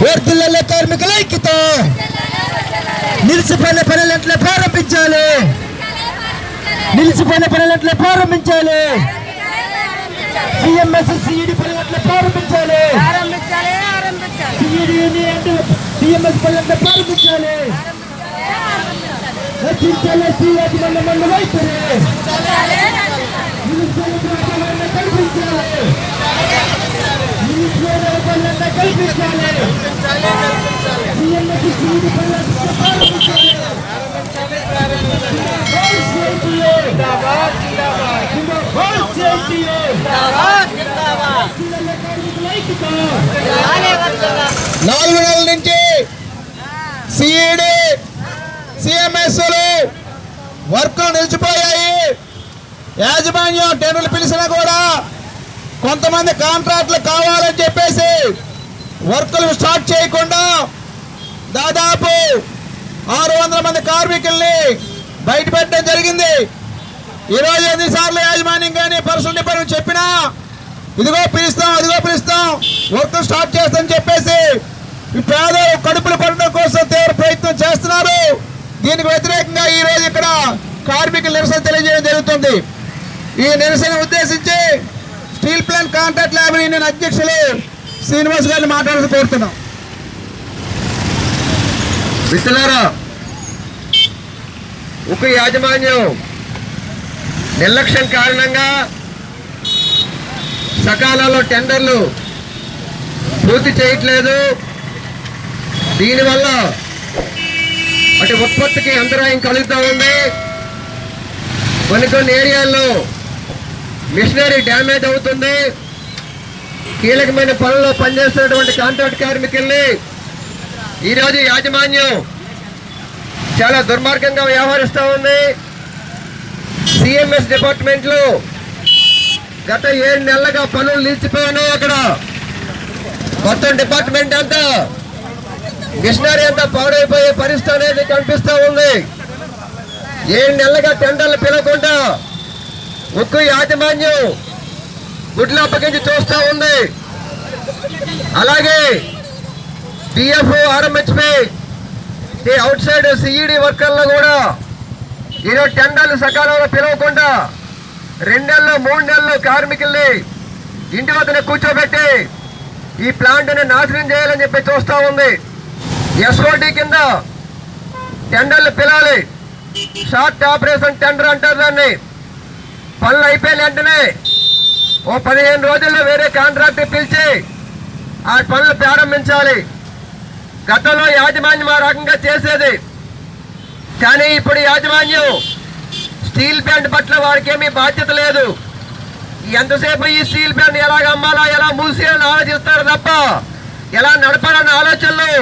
వర్ధిల్లాలి కార్మికుల ఐక్యత. నిలిచిపోయిన పనులెట్లే ప్రారంభించాలి. నిలిచిపోయిన పనులెట్లే ప్రారంభించాలి. సిఎంఎస్ సిఈడి పనులెట్లే ప్రారంభించాలి. సిఎంఎస్ పనులెట్లే ప్రారంభించాలి. రచించాలి శ్రీరాజమండ్రి మండల వైఖరి. నాలుగు నెలల నుంచి సిఈడి సిఎంఎస్ వర్కులు నిలిచిపోయాయి. యాజమాన్యం టెండర్లు పిలిచినా కూడా కొంతమంది కాంట్రాక్టులు కావాలని చెప్పేసి వర్కులు స్టార్ట్ చేయకుండా దాదాపు 600 మంది కార్మికుల్ని బయటపెట్టడం జరిగింది. ఈరోజు ఎన్నిసార్లు యాజమాన్యం కానీ పర్సనల్ డిపార్ట్మెంట్ చెప్పినా ఇదిగో పిలుస్తాం అదిగో పిలుస్తాం వర్కులు స్టార్ట్ చేస్తామని చెప్పేసి ఈ పేదలు కడుపులు పడడం కోసం తీవ్ర ప్రయత్నం చేస్తున్నారు. దీనికి వ్యతిరేకంగా ఈరోజు ఇక్కడ కార్మికుల నిరసన తెలియజేయడం జరుగుతుంది. ఈ నిరసన ఉద్దేశించి steel plant contract labour union అధ్యక్షులు శ్రీనివాస్ గారిని మాట్లాడుతూ కోరుతున్నాం. మిత్రులారా, ఉక్కు యాజమాన్యం నిర్లక్ష్యం కారణంగా సకాలంలో టెండర్లు పూర్తి చేయట్లేదు. దీనివల్ల అటు ఉత్పత్తికి అంతరాయం కలుగుతూ ఉంది. కొన్ని ఏరియాల్లో మిషనరీ డ్యామేజ్ అవుతుంది. కీలకమైన పనుల్లో పనిచేస్తున్నటువంటి కాంట్రాక్ట్ కార్మికుల్ని ఈరోజు యాజమాన్యం చాలా దుర్మార్గంగా వ్యవహరిస్తూ ఉంది. సిఎంఎస్ డిపార్ట్మెంట్లో గత 7 నెలలుగా పనులు నిలిచిపోయినాయి. అక్కడ మొత్తం డిపార్ట్మెంట్ అంతా మిషనరీ అంతా పాడైపోయే పరిస్థితి అనేది కనిపిస్తూ ఉంది. 7 నెలలుగా టెండర్లు పిలవకుండా ఉక్కు యాజమాన్యం గుడ్లు అప్పగించి చూస్తూ ఉంది. అలాగే డిఎఫ్ఓ ఆర్ఎంహెచ్పి అవుట్ సైడ్ సిఈడి వర్కర్లు కూడా ఈరోజు టెండర్లు సకాలంలో పిలవకుండా 2 నెలలు 3 నెలలు కార్మికుల్ని ఇంటి వద్దనే కూర్చోబెట్టి ఈ ప్లాంట్ని నాశనం చేయాలని చెప్పి చూస్తూ ఉంది. ఎస్ఓడి కింద టెండర్లు పిలాలి. షార్ట్ ఆపరేషన్ టెండర్ అంటారు దాన్ని. పనులు అయిపోయిన వెంటనే ఓ 15 రోజుల్లో వేరే కాంట్రాక్ట్ పిలిచి ఆ పనులు ప్రారంభించాలి. గతంలో యాజమాన్యం ఆ రకంగా చేసేది. కానీ ఇప్పుడు యాజమాన్యం స్టీల్ ప్లాంట్ పట్ల వారికి ఏమీ బాధ్యత లేదు. ఎంతసేపు ఈ స్టీల్ ప్లాంట్ ఎలాగ అమ్మాలా ఎలా మూసేయాలని ఆలోచిస్తారు తప్ప ఎలా నడపాలన్న ఆలోచనలు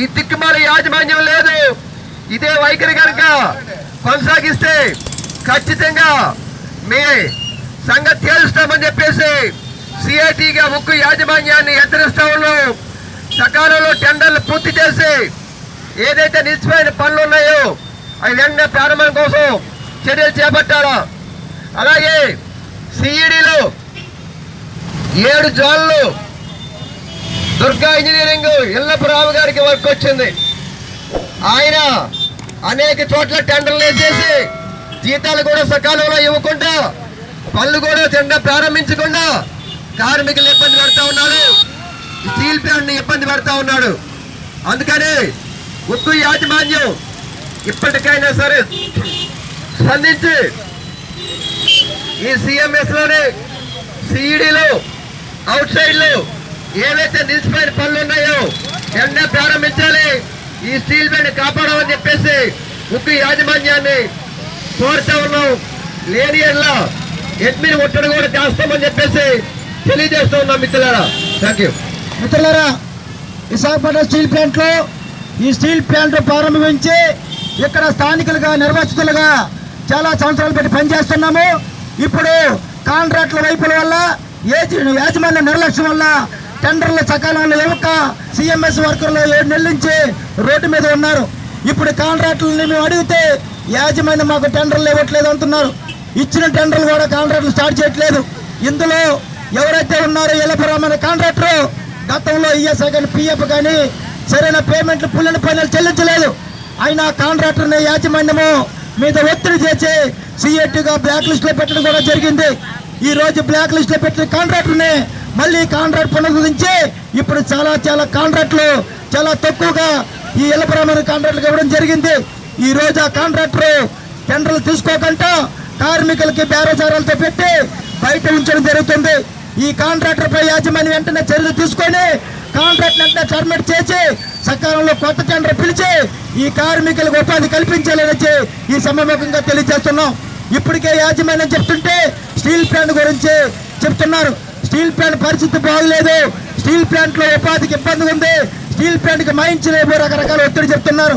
ఈ తిక్కుమాల యాజమాన్యం లేదు. ఇదే వైఖరి కనుక కొనసాగిస్తే ఖచ్చితంగా మీ సంగతి తేలుస్తామని చెప్పేసి సిఐటిగా ఉక్కు యాజమాన్యాన్ని హెచ్చరిస్తా ఉన్నాం. సకాలంలో టెండర్లు పూర్తి చేసి ఏదైతే నిలిచిపోయిన పనులు ఉన్నాయో అవి వెంటనే ప్రారంభం కోసం చర్యలు చేపట్టాలా. అలాగే సిఈడిలో 7 జోన్లు దుర్గా ఇంజనీరింగ్ ఇల్లపురావు గారికి వర్క్ వచ్చింది. ఆయన అనేక చోట్ల టెండర్లు వేసేసి జీతాలు కూడా సకాలంలో ఇవ్వకుండా పనులు కూడా టెండర్ ప్రారంభించకుండా కార్మికులు ఇబ్బంది పెడతా ఉన్నాడు. స్టీల్ ప్లాంట్ ఇబ్బంది పెడతా ఉన్నాడు. అందుకని ఉక్కు యాజమాన్యం ఇప్పటికైనా సరే స్పందించి ఈ సిఎంఎస్ లోనే సిఈడిలో అవుట్ సైడ్ లో ఏవైతే నిలిచిపోయిన పనులు ఉన్నాయో వెంటనే ప్రారంభించాలి. ఈ స్టీల్ ప్లాంట్ కాపాడమని చెప్పేసి ఉక్కు యాజమాన్యాన్ని కోరుతా ఉన్నాం. లేని ఎల్లా ఎడ్మిన్ ఒట్టడి కూడా చేస్తామని చెప్పేసి తెలియజేస్తూ ఉన్నాం. మిత్రులారా, థ్యాంక్ యూ. మిత్రులారా, విశాఖపట్నం స్టీల్ ప్లాంట్లో ఈ స్టీల్ ప్లాంట్ ప్రారంభించి ఇక్కడ స్థానికులుగా నిర్వాసితులుగా చాలా సంవత్సరాలు పెట్టి పనిచేస్తున్నాము. ఇప్పుడు కాంట్రాక్టుల వైపుల వల్ల యాజమాన్య నిర్లక్ష్యం వల్ల టెండర్లు సకాలంలో ఇవ్వక సిఎంఎస్ వర్కర్లు 7 నెలల నుంచి రోడ్డు మీద ఉన్నారు. ఇప్పుడు కాంట్రాక్టులను మేము అడిగితే యాజమాన్యం మాకు టెండర్లు ఇవ్వట్లేదు అంటున్నారు. ఇచ్చిన టెండర్లు కూడా కాంట్రాక్టులు స్టార్ట్ చేయట్లేదు. ఇందులో ఎవరైతే ఉన్నారో ఇల్లపురం అనే కాంట్రాక్టర్ గతంలో ఈఎస్ఐ కానీ పిఎఫ్ కానీ సరైన పేమెంట్లు పుల్లని పైన చెల్లించలేదు. అయినా కాంట్రాక్టర్ని యాజమాన్యము మీద ఒత్తిడి చేసి సిఐటిగా బ్లాక్ లిస్ట్ లో పెట్టడం కూడా జరిగింది. ఈ రోజు బ్లాక్ లిస్ట్ లో పెట్టిన కాంట్రాక్టర్ని మళ్ళీ కాంట్రాక్ట్ పునరుద్ధరించి ఇప్పుడు చాలా కాంట్రాక్టులు చాలా తక్కువగా ఈ ఇళ్లపురమైన కాంట్రాక్టులు ఇవ్వడం జరిగింది. ఈ రోజు ఆ కాంట్రాక్టర్ టెండర్లు తీసుకోకుండా కార్మికులకి బేరసారాలతో పెట్టి బయట ఉంచడం జరుగుతుంది. ఈ కాంట్రాక్టర్ పై యాజమాన్యం వెంటనే చర్యలు తీసుకొని కాంట్రాక్ట్ వెంటనే టర్మినేట్ చేసి సకాలంలో కొత్త టెండర్ పిలిచి ఈ కార్మికులకు ఉపాధి కల్పించాలని ఈ సమావేశంగా తెలియజేస్తున్నాం. ఇప్పటికే యాజమాన్యం చెప్తుంటే స్టీల్ ప్లాంట్ గురించి చెప్తున్నారు. స్టీల్ ప్లాంట్ పరిస్థితి బాగలేదు, స్టీల్ ప్లాంట్ లో ఉపాధికి ఇబ్బంది ఉంది, స్టీల్ ప్లాంట్ కి మైంచలేమో రకరకాల ఒత్తిడి చెప్తున్నారు.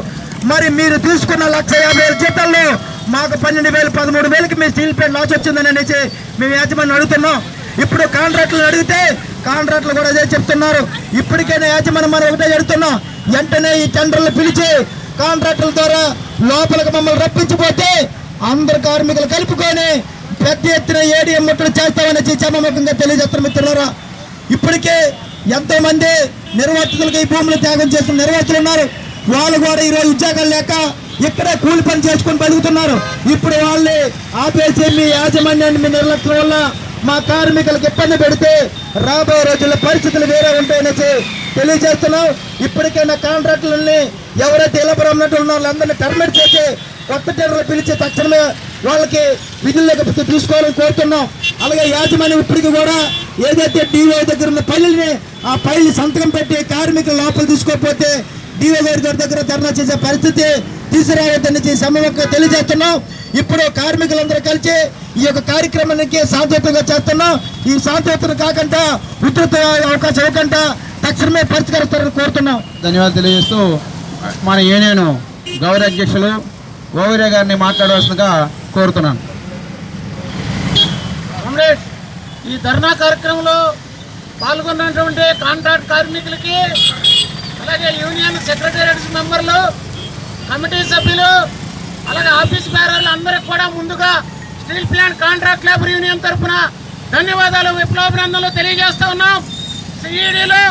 మరి మీరు తీసుకున్న 1,50,000 జీతాల్లో మాకు 12,000 13,000కి మీ స్టీల్ ప్లాంట్ లాస్ వచ్చిందని అనేసి మేము యాజమాన్యం అడుగుతున్నాం. ఇప్పుడు కాంట్రాక్టులు అడిగితే కాంట్రాక్టులు కూడా అదే చెప్తున్నారు. ఇప్పటికైనా యాజమాన్యం మనం ఒకటే అడుగుతున్నాం, వెంటనే ఈ టెండర్లు పిలిచి కాంట్రాక్టుల ద్వారా లోపలికి మమ్మల్ని రప్పించిపోతే అందరు కార్మికులు కలుపుకొని పెద్ద ఎత్తున ఏడీఎం ముట్టలు చేస్తామని సమావేశంగా తెలియజేస్తున్న మిత్రులారా. ఇప్పటికే ఎంతో మంది నిర్వాసితులకు ఈ భూములు త్యాగం చేస్తున్న నిర్వాసితులు ఉన్నారు. వాళ్ళు కూడా ఈరోజు ఉద్యోగాలు లేక ఇక్కడే కూలి పని చేసుకొని బతుకుతున్నారు. ఇప్పుడు వాళ్ళని ఆపేసి మీ యాజమాన్యాన్ని మీ నిర్లక్ష్యం వల్ల మా కార్మికులకు ఇబ్బంది పెడితే రాబోయే రోజుల్లో పరిస్థితులు వేరే ఉంటాయనేసి తెలియజేస్తున్నాం. ఇప్పటికైనా కాంట్రాక్టులని ఎవరైతే ఇళ్లపురం ఉన్నట్టు ఉన్న వాళ్ళందరినీ టర్మినేట్ చేసి కొత్త టెండర్లు పిలిచి తక్షణమే వాళ్ళకి విధుల్లోకి తీసుకోవాలని కోరుతున్నాం. అలాగే యాజమాన్యం ఇప్పటికీ కూడా ఏదైతే డిఓ దగ్గర ఉన్న ఫైల్ని ఆ ఫైల్ని సంతకం పెట్టి కార్మికుల లోపల తీసుకోకపోతే డిఓ గారి దగ్గర ధర్నా చేసే పరిస్థితి తీసుకురావద్దని సమావేశంగా తెలియజేస్తున్నాం. ఇప్పుడు కార్మికులందరూ కలిసి ఈ యొక్క కార్యక్రమానికి శాంతియుతంగా చేస్తున్నాం. ఈ శాంతియుతం కాకుండా ఉధృత అవకాశం ఇవ్వకుండా తక్షణమే పరిష్కరిస్తారని కోరుతున్నాం. ధన్యవాదాలు తెలియజేస్తూ మన యూనియన్ గౌరవ అధ్యక్షులు గౌరవ గారిని మాట్లాడవలసిందిగా కోరుతున్నాను. ఈ ధర్నా కార్యక్రమంలో పాల్గొన్నటువంటి కాంట్రాక్ట్ కార్మికులకి, అలాగే యూనియన్ సెక్రటేరియట్స్ మెంబర్లు, కమిటీ సభ్యులు, అలాగే ఆఫీస్ బేరర్లు అందరికి కూడా ముందుగా steel plant contract labour union తరఫున ధన్యవాదాలు, విప్లవాభినందనలు తెలియజేస్తా ఉన్నాం. సిఈడిలో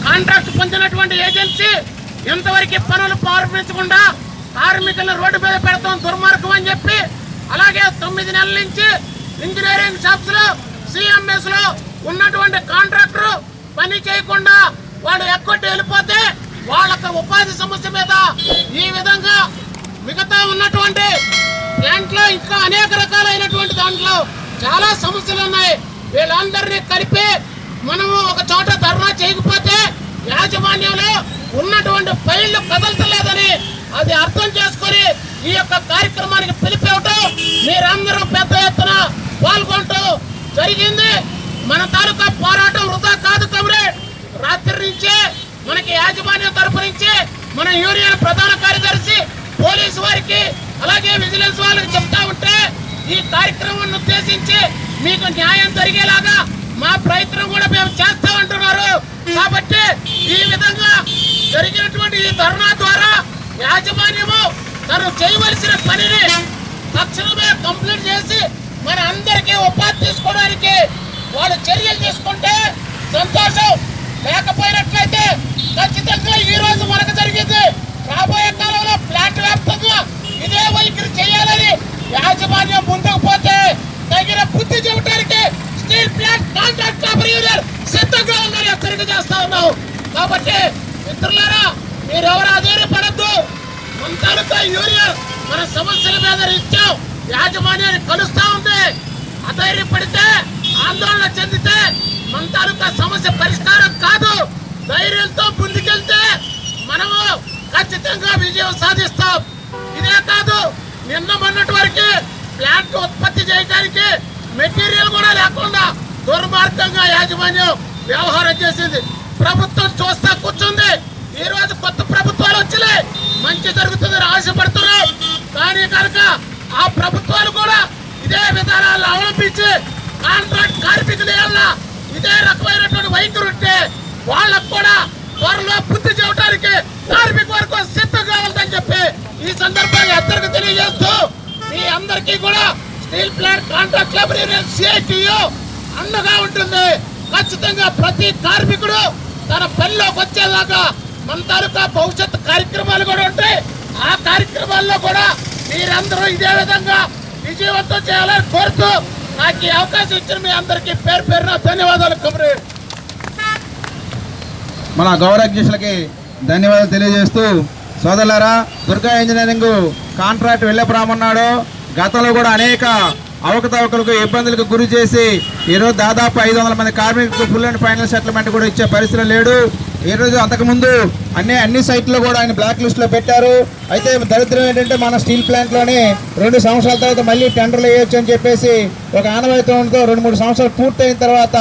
కాంట్రాక్ట్ పొందినటువంటి ఏజెన్సీ ఎంతవరకు పనులు ప్రారంభించకుండా కార్మికులను రోడ్డు మీద పెడతాం దుర్మార్గం అని చెప్పి, అలాగే 9 నెలల నుంచి ఇంజనీరింగ్ షాప్స్ లో సిఎంఎస్ లో ఉన్నటువంటి కాంట్రాక్టర్ పని చేయకుండా వాడు ఎక్కొట్టి వెళ్ళిపోతే వాళ్ళకి ఉపాధి సమస్య మీద ఈ విధంగా మిగతా ఉన్నటువంటి ప్లాంట్ లో ఇంకా అనేక రకాలైనటువంటి దాంట్లో చాలా సమస్యలు ఉన్నాయి. వీళ్ళందరినీ కలిపి మనము ఒక చోట ధర్నా చేయకపోతే యాజమాన్యంలో ఉన్నటువంటి ఫైళ్లు కదలతలేదని అది అర్థం చేసుకొని ఈ యొక్క కార్యక్రమానికి పిలిపివ్వటం మీరందరూ పెద్ద ఎత్తున పాల్గొంటూ జరిగింది. మన తాలూకా పోరాటం వృధా కాదు కమ్రేడ్. రాత్రి నుంచే మనకి యాజమాన్యం తరపు నుంచి మన యూనియన్ ప్రధాన కార్యదర్శి పోలీసు వారికి అలాగే విజిలెన్స్ వాళ్ళకి చెప్తా ఉంటే ఈ కార్యక్రమాన్ని ఉద్దేశించి మీకు న్యాయం జరిగేలాగా మా ప్రయత్నం కూడా మేము చేస్తామంటున్నారు. కాబట్టి ఈ విధంగా జరిగినటువంటి ఈ ధర్నా ద్వారా యాజమాన్యము తను చేయవలసిన పనిని తక్షణమే కంప్లీట్ చేసి మన అందరికీ ఉపాధి తీసుకోవడానికి వాళ్ళు చర్యలు తీసుకుంటే సంతోషం. లేకపోయినట్లయితే ఖచ్చితంగా ఈ రోజు మనకు జరిగింది రాబోయే కాలంలో ప్లాంట్ వ్యాప్తంగా ఇదే వైఖరి చేయాలని యాజమాన్యం ముందుకు పోతే తగిన బుద్ధి చెప్పడానికి steel plant contract labour union సిద్ధంగా ఉందని హెచ్చరిక చేస్తా ఉన్నాం. కాబట్టి మిత్రులారా, మీరెవరు అధైర్యపడద్దు. మన తాలూకా యూనియన్ మన సమస్యల మీద ఇచ్చాం, యాజమాన్యాన్ని కలుస్తా ఉంది. అధైర్యపడితే ఆందోళన చెందితే మన తాలూకా సమస్య పరిష్కారం కాదు. ధైర్యంతో ముందుకెళ్తే మనము ఖచ్చితంగా విజయం సాధిస్తాం. ఇదే కాదు, నిన్న మొన్నటి వరకు ప్లాంట్ ఉత్పత్తి చేయడానికి మెటీరియల్ కూడా లేకుండా దుర్మార్గంగా యాజమాన్యం వ్యవహారం చేసింది. ప్రభుత్వం చూస్తా కూర్చుంది. ఈ రోజు కొత్త ప్రభుత్వాలు వచ్చినాయి, మంచి జరుగుతుందని ఆశపడుతున్నాం. కానీ కనుక ఆ ప్రభుత్వాలు కూడా ఇదే విధానాలను అవలంబించి కాంట్రాక్ట్ కార్మికుల వల్ల ఇదే రకమైనటువంటి వైఖరి ఉంటే వాళ్ళకు కూడా త్వరలో బుద్ధి చెప్పడానికి కార్మిక వర్గం సిద్ధంగా ఉందని చెప్పి ఈ సందర్భంగా హెచ్చరిక తెలియజేస్తూ మీ అందరికీ కూడా steel plant contract labour union CITU అండగా ఉంటుంది. ఖచ్చితంగా ప్రతి కార్మికుడు తన పనిలోకి వచ్చేదాకా మన తాలూకా భవిష్యత్ కార్యక్రమాలు కూడా ఉంటాయి. ఆ కార్యక్రమాల్లో కూడా మీరందరూ ఇదే విధంగా విజయవంతం చేయాలని కోరుతూ నాకు ఈ అవకాశం ఇచ్చిన మీ అందరికీ పేరు పేరున ధన్యవాదాలు. కమరేడ్ మన గౌరవ అధ్యక్షులకి ధన్యవాదాలు తెలియజేస్తూ, సోదరులారా, దుర్గా ఇంజనీరింగ్ కాంట్రాక్ట్ వెళ్ళప్రామన్నాడు గతంలో కూడా అనేక అవకతవకలకు ఇబ్బందులకు గురి చేసి ఈరోజు దాదాపు 500 మంది కార్మికులకు ఫుల్ అండ్ ఫైనల్ సెటిల్మెంట్ కూడా ఇచ్చే పరిస్థితి లేడు. ఈరోజు అంతకుముందు అన్ని సైట్లో కూడా ఆయన బ్లాక్ లిస్ట్లో పెట్టారు. అయితే దరిద్రం ఏంటంటే మన స్టీల్ ప్లాంట్లోనే 2 సంవత్సరాల తర్వాత మళ్ళీ టెండర్లు వేయొచ్చు అని చెప్పేసి ఒక ఆనవాయితీతో 2-3 సంవత్సరాలు పూర్తయిన తర్వాత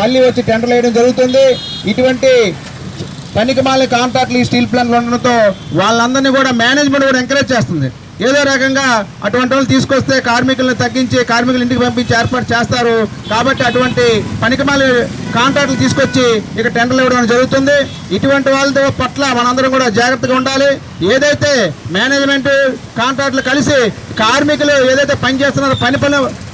మళ్ళీ వచ్చి టెండర్లు వేయడం జరుగుతుంది. ఇటువంటి పనికిమాలిన కాంట్రాక్ట్లు ఈ స్టీల్ ప్లాంట్లు ఉండడంతో వాళ్ళందరినీ కూడా మేనేజ్మెంట్ కూడా ఎంకరేజ్ చేస్తుంది. ఏదో రకంగా అటువంటి వాళ్ళు తీసుకొస్తే కార్మికులను తగ్గించి కార్మికులు ఇంటికి పంపించి ఏర్పాటు చేస్తారు. కాబట్టి అటువంటి పనికిమాలి కాంట్రాక్టులు తీసుకొచ్చి ఇక టెండర్లు ఇవ్వడం జరుగుతుంది. ఇటువంటి వాళ్ళ పట్ల మనందరం కూడా జాగ్రత్తగా ఉండాలి. ఏదైతే మేనేజ్మెంట్ కాంట్రాక్టులు కలిసి కార్మికులు ఏదైతే పని చేస్తున్నారో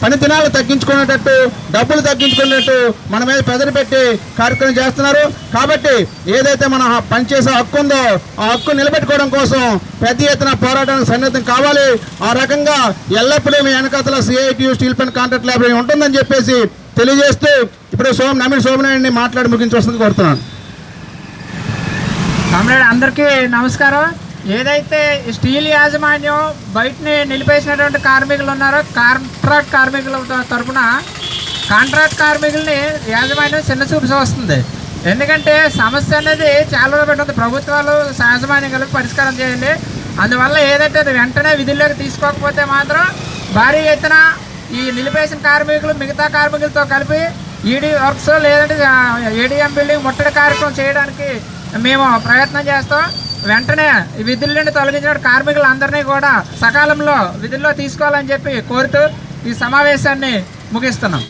పని దినాలు తగ్గించుకునేటట్టు, డబ్బులు తగ్గించుకునేటట్టు మన మీద పెదరి పెట్టి కార్యక్రమం చేస్తున్నారు. కాబట్టి ఏదైతే మన పనిచేసే హక్కు ఉందో ఆ హక్కు నిలబెట్టుకోవడం కోసం పెద్ద ఎత్తున పోరాటానికి సన్నిహితం కావాలి. ఆ రకంగా ఎల్లప్పుడూ మీ వెనకాతల CITU steel plant contract lab ఉంటుందని చెప్పేసి తెలియజేస్తూ ఇప్పుడు నమ్మిడి సోమనాయుడిని మాట్లాడి ముగించవలసింది కోరుతున్నాను. కామ్రేడ్ అందరికీ నమస్కారం. ఏదైతే స్టీల్ యాజమాన్యం బయటని నిలిపేసినటువంటి కార్మికులు ఉన్నారో కాంట్రాక్ట్ కార్మికుల తరఫున కాంట్రాక్ట్ కార్మికుల్ని యాజమాన్యం చిన్నచూపు చూస్తుంది. ఎందుకంటే సమస్య అనేది చాలా రోజులు పెట్టింది. ప్రభుత్వాలు యాజమాన్యం కలిపి పరిష్కారం చేయాలి. అందువల్ల ఏదైతే అది వెంటనే విధుల్లోకి తీసుకోకపోతే మాత్రం భారీ ఎత్తున ఈ నిలిపేసిన కార్మికులు మిగతా కార్మికులతో కలిపి ఈడీ వర్క్స్ లేదంటే ఏడీఎం బిల్డింగ్ ముట్టడి కార్యక్రమం చేయడానికి మేము ప్రయత్నం చేస్తాం. వెంటనే విధుల నుండి తొలగించిన కార్మికులందరినీ కూడా సకాలంలో విధుల్లో తీసుకోవాలని చెప్పి కోరుతూ ఈ సమావేశాన్ని ముగిస్తున్నాం.